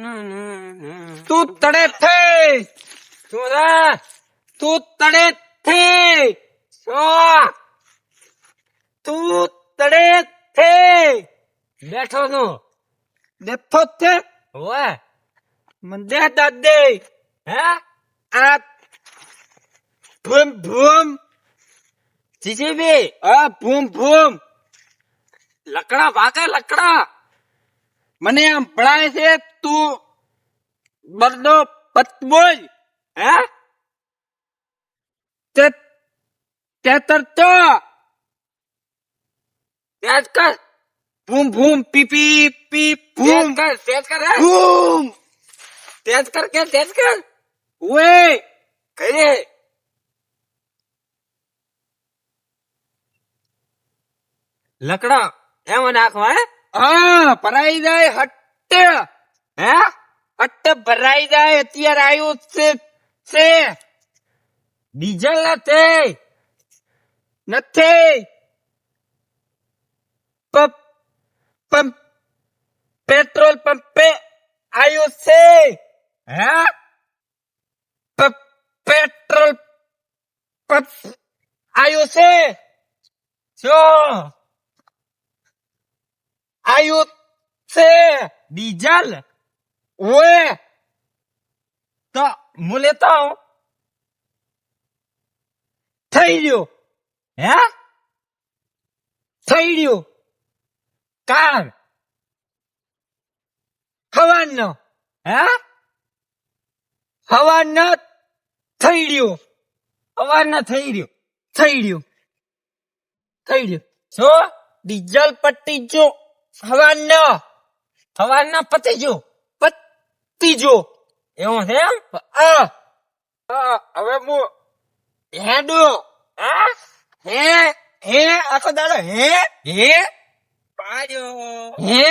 તું તડે થે શું રે તું તડે થે તું તડે થે બેઠો નું બેઠો થે ઓએ મંદે દાદે હે આ ભૂમ ભૂમ જીજીબી આ ભૂમ ભૂમ લકડા ભાગે લકડા મને આમ ભળાય છે તું બરડો પતબોલ હે તે તેતર તો તેજ કર ભૂમ ભૂમ પી પી પી ભૂમ કર તેજ કર ભૂમ તેજ કર કે તેજ કર ઓએ કરે લકડા એમ નાખવા હે હા ભરાઈ જાય હટ્ટ હે હટ્ટ ભરાઈ જાય અત્યારે આવ્યું છે ડીઝલ નથી પંપ પેટ્રોલ પંપે આવ્યું છે હે પેટ્રોલ પંપ આવ્યું છે શું આવ્યું છે ડીઝલ ઓએ તો હું લેતા હું થઈ ગયું હે થઈ ગયું કાર હવાનો હે હવાનો થઈ ગયું હવાનો થઈ ગયું થઈ ગયું થઈ ગયું શું ડીઝલ પટી જો હવાનો પતી જો એવું છે એમ હવે હું હેડો હે આખો દાડો હે પાડ્યો હે